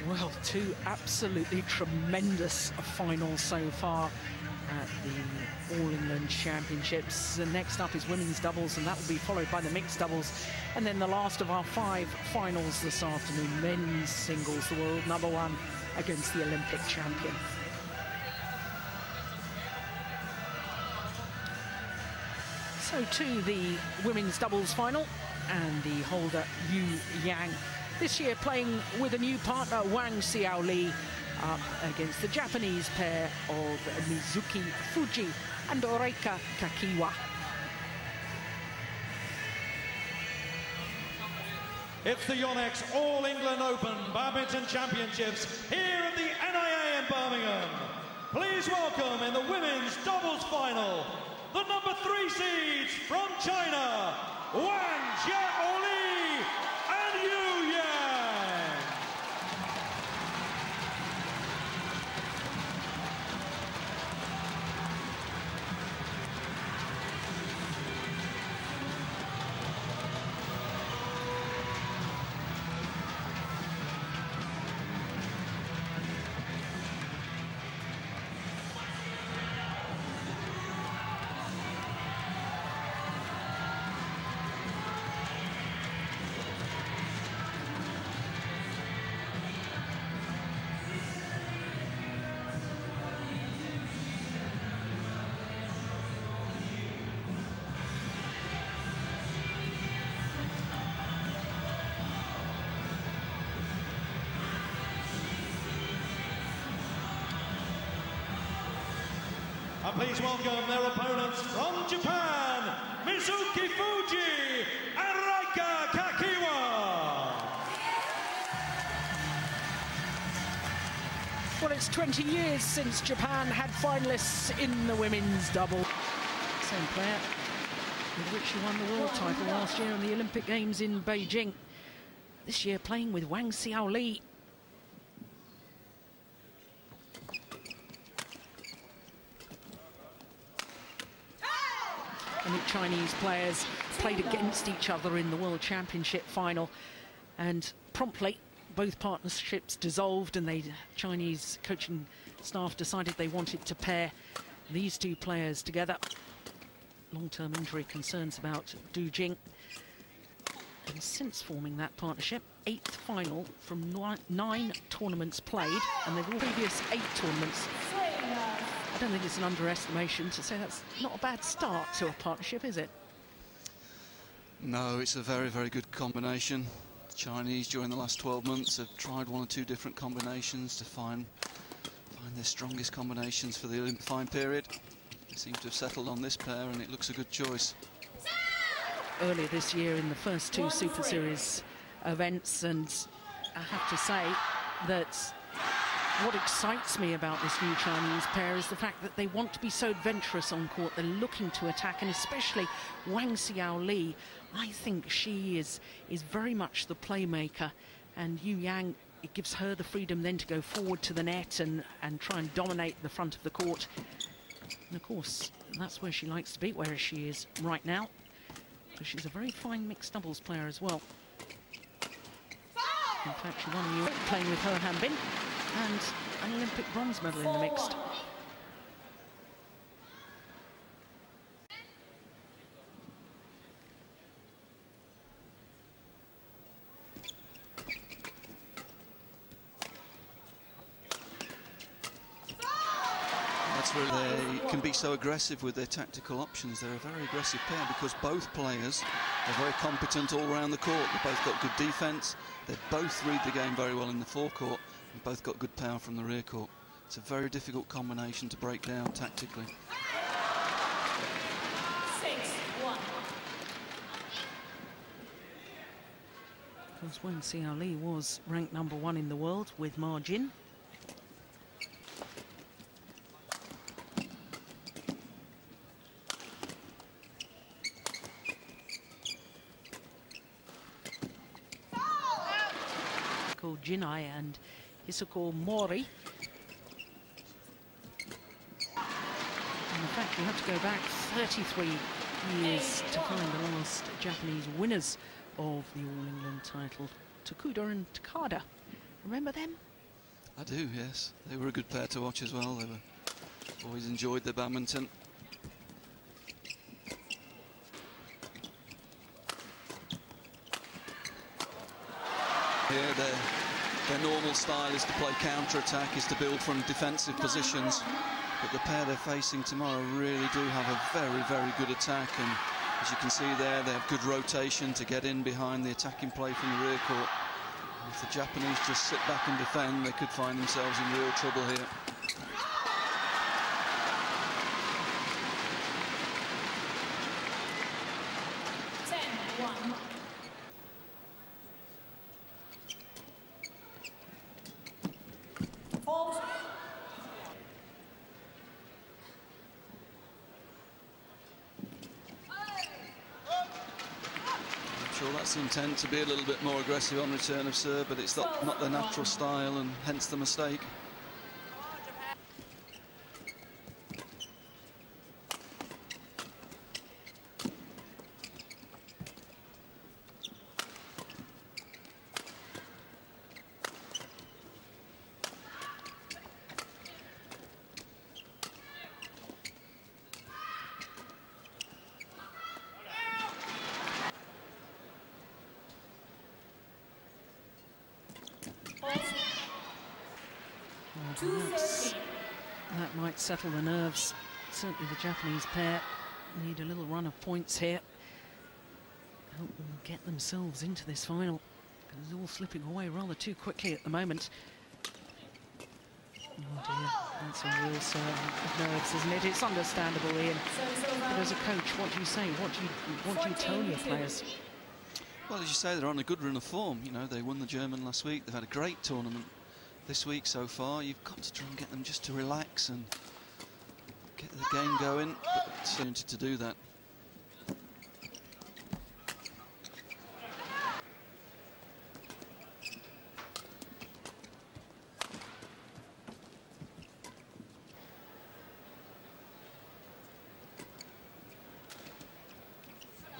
Well, two absolutely tremendous finals so far at the All England Championships. And next up is women's doubles, and that will be followed by the mixed doubles. And then the last of our 5 finals this afternoon, men's singles, the world #1 against the Olympic champion. So to the women's doubles final, and the holder Yang this year playing with a new partner, Wang Xiaoli, up against the Japanese pair of Mizuki Fujii and Reika Kakiiwa. It's the Yonex All England Open Badminton Championships here at the NIA in Birmingham. Please welcome in the women's doubles final, the #3 seeds from China, Wang Xiaoli and Yang. And please welcome their opponents from Japan, Mizuki Fujii and Reika Kakiiwa. Well, it's 20 years since Japan had finalists in the women's double. Same player with which she won the world title last year in the Olympic Games in Beijing. This year playing with Wang Xiaoli. And the Chinese players played against each other in the World Championship final, and promptly both partnerships dissolved, and the Chinese coaching staff decided they wanted to pair these two players together. Long-term injury concerns about Du Jing. And since forming that partnership, 8th final from 9 tournaments played, and they've all previous 8 tournaments. I don't think it's an underestimation to say that's not a bad start to a partnership, is it? No, it's a very, very good combination. The Chinese, during the last 12 months, have tried 1 or 2 different combinations to find their strongest combinations for the Olympic period. They seem to have settled on this pair, and it looks a good choice. Earlier this year in the first 2 Super Series events, and I have to say that what excites me about this new Chinese pair is the fact that they want to be so adventurous on court. They're looking to attack, and especially Wang Xiaoli. I think she is very much the playmaker, and Yang, it gives her the freedom then to go forward to the net and try and dominate the front of the court. And of course, that's where she likes to be, where she is right now. So she's a very fine mixed doubles player as well. In fact, she won the playing with her Hanbin, and an Olympic bronze medal in the mixed. That's where they can be so aggressive with their tactical options. They're a very aggressive pair because both players are very competent all around the court. They've both got good defence. They both read the game very well in the forecourt, and both got good power from the rear court. It's a very difficult combination to break down tactically. 6-1. Because Wang Xiaoli was ranked #1 in the world with margin. Jinai and Hisako Mori. And in fact, you have to go back 33 years to find the last Japanese winners of the All England title, Tokuda and Takada. Remember them? I do, yes. They were a good pair to watch as well. They were always enjoyed their badminton. Here, their normal style is to play counter-attack, is to build from defensive positions. But the pair they're facing tomorrow really do have a very, very good attack. And as you can see there, they have good rotation to get in behind the attacking play from the rear court. And if the Japanese just sit back and defend, they could find themselves in real trouble here. That's the intent, to be a little bit more aggressive on return of serve, but it's not their natural style, and hence the mistake. That might settle the nerves. Certainly the Japanese pair need a little run of points here. Help them get themselves into this final. It's all slipping away rather too quickly at the moment. Oh dear, that's a real surge of nerves, isn't it? It's understandable, Ian. But as a coach, what do you say? What do you tell your players? Well, as you say, they're on a good run of form. You know, they won the German last week. They've had a great tournament this week so far. You've got to try and get them just to relax and get the game going, but soon to do that.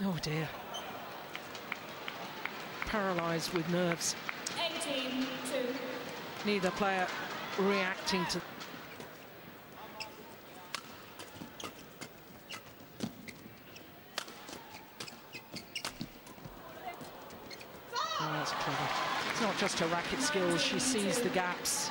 Oh dear. Paralysed with nerves. 18-2. Neither player reacting to... Oh, that's clever. It's not just her racket skills, she sees the gaps.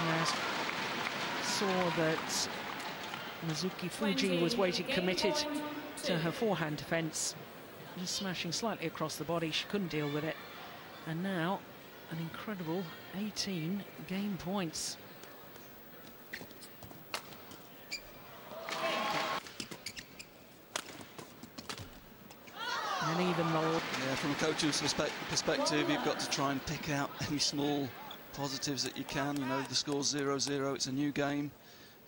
Yes. Saw that Mizuki Fujii was waiting committed to her forehand defence, just smashing slightly across the body. She couldn't deal with it, and now an incredible 18 game points. And even though, yeah, from a coach's perspective, you've got to try and pick out any small positives that you can. You know, the score's 0-0, it's a new game,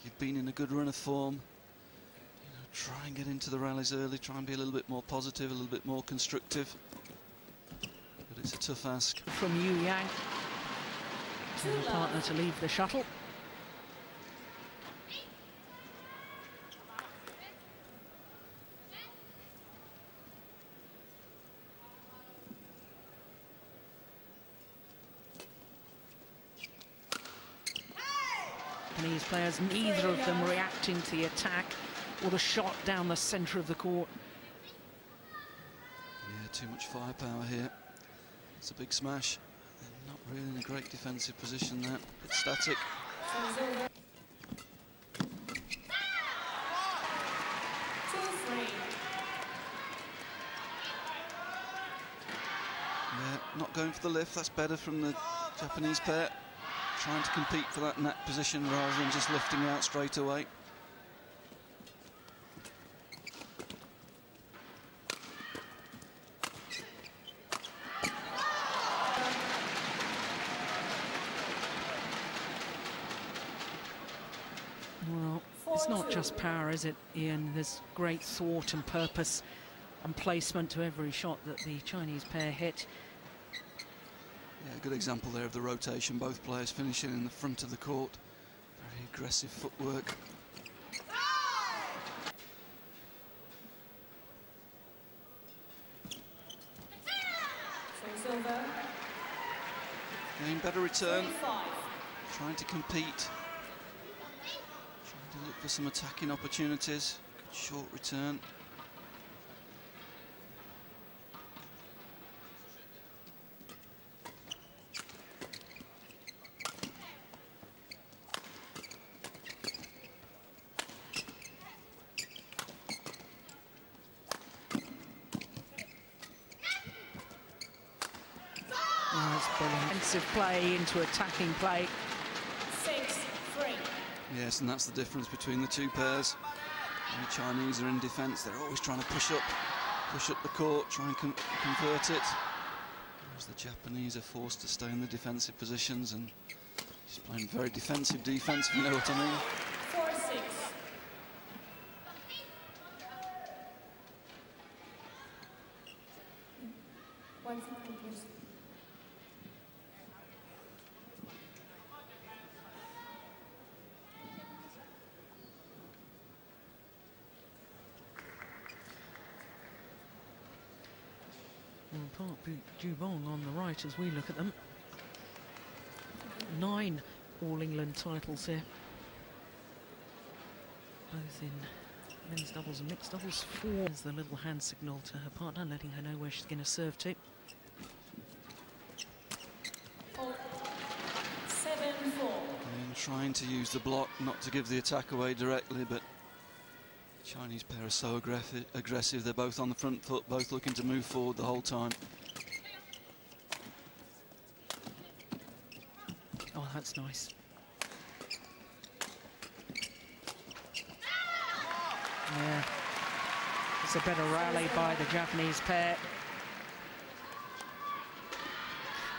you've been in a good run of form. You know, try and get into the rallies early, try and be a little bit more positive, a little bit more constructive. But it's a tough ask. From Yang, to her partner to leave the shuttle. Japanese players, neither of them reacting to the attack or the shot down the centre of the court. Yeah, too much firepower here. It's a big smash. They're not really in a great defensive position there. It's static. Yeah, not going for the lift. That's better from the Japanese pair. Trying to compete for that net position rather than just lifting out straight away. Well, this It's not just power, is it, Ian? There's great thought and purpose and placement to every shot that the Chinese pair hit. Yeah, a good example there of the rotation. Both players finishing in the front of the court. Very aggressive footwork. Getting better return. Trying to compete. Trying to look for some attacking opportunities. Good short return. Offensive play into attacking play. 6-3. Yes, and that's the difference between the two pairs. When the Chinese are in defence, they're always trying to push up the court, try and convert it. Whereas the Japanese are forced to stay in the defensive positions and just playing very defensive defence, if you know what I mean. 4-6. Park Jubong on the right as we look at them. 9 All-England titles here. Both in men's doubles and mixed doubles. 4 is the little hand signal to her partner, letting her know where she's going to serve to. 7-4. And trying to use the block, not to give the attack away directly, but the Chinese pair are so aggressive. They're both on the front foot, both looking to move forward the whole time. Oh, that's nice. Yeah, it's a better rally by the Japanese pair.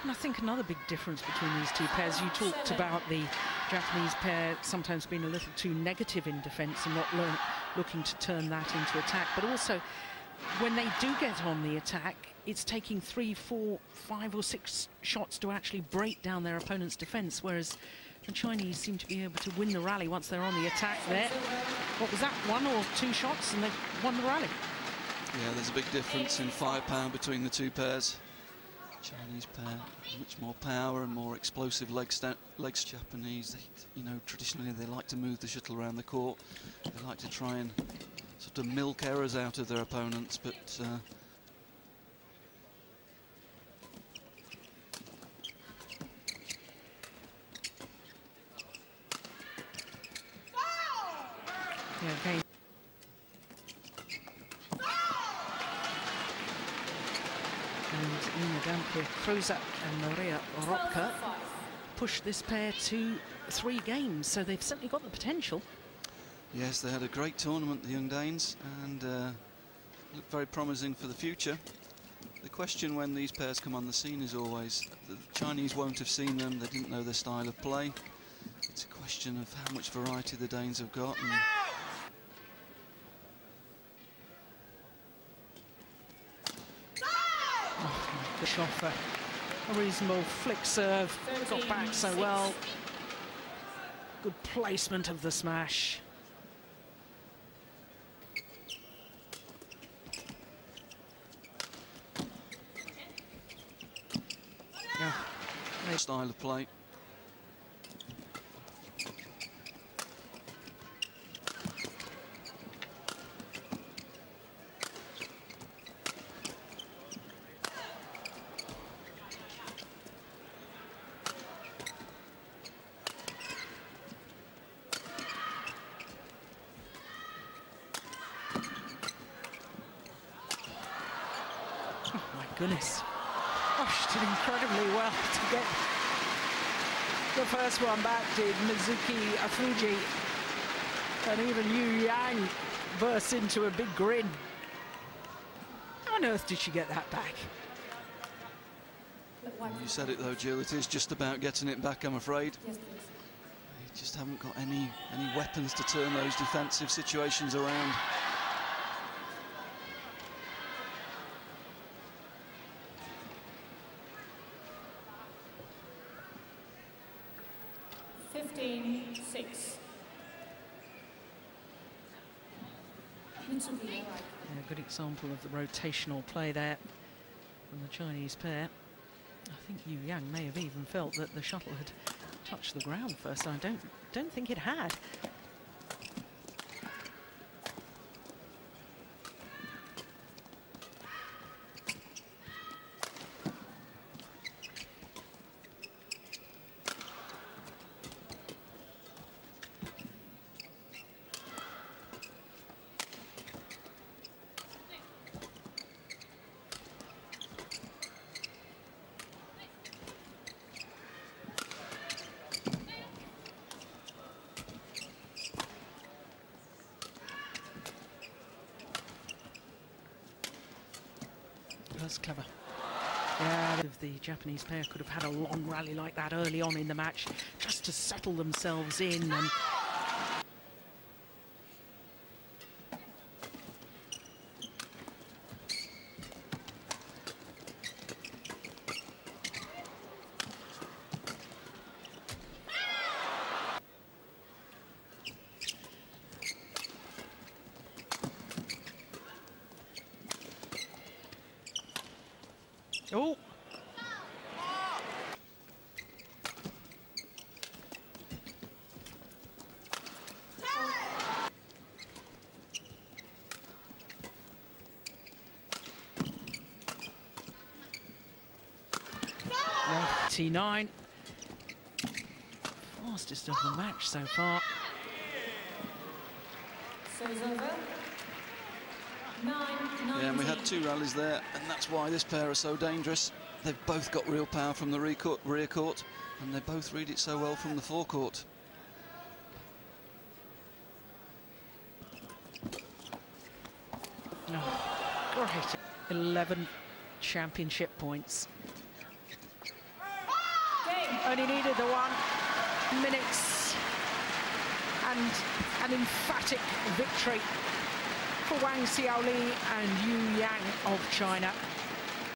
And I think another big difference between these two pairs, you talked about the Japanese pair sometimes being a little too negative in defence and not looking to turn that into attack, but also when they do get on the attack, it's taking 3, 4, 5 or 6 shots to actually break down their opponent's defence, whereas the Chinese seem to be able to win the rally once they're on the attack there. What was that, 1 or 2 shots and they've won the rally? Yeah, there's a big difference in firepower between the two pairs. Chinese pair, much more power and more explosive legs. Japanese, you know, traditionally they like to move the shuttle around the court. They like to try and sort of milk errors out of their opponents, but yeah, okay. And Ina Damke, Kroza and Maria Ropka pushed this pair to 3 games, so they've certainly got the potential. yes, they had a great tournament, the young Danes, and look very promising for the future. The question when these pairs come on the scene is always, the Chinese won't have seen them, they didn't know their style of play. It's a question of how much variety the Danes have got. And Off a reasonable flick serve, got back so well. Good placement of the smash. Yeah, style of play. Goodness. Oh, she did incredibly well to get the first one back, did Mizuki Fujii. And even Yu Yang burst into a big grin. How on earth did she get that back? You said it though, Jill, it is just about getting it back, I'm afraid. Yes, please. just haven't got any weapons to turn those defensive situations around. A good example of the rotational play there from the Chinese pair. I think Yu Yang may have even felt that the shuttle had touched the ground first. I don't think it had. That's clever. Yeah, if the Japanese pair could have had a long rally like that early on in the match, just to settle themselves in. And oh! T9. Fastest of the match so far. Yeah, and we had two rallies there, and that's why this pair are so dangerous. They've both got real power from the rear court, and they both read it so well from the forecourt. Oh, great. 11 championship points. Only needed the 1 minutes, and an emphatic victory for Wang, Xiaoli and Yu Yang of China.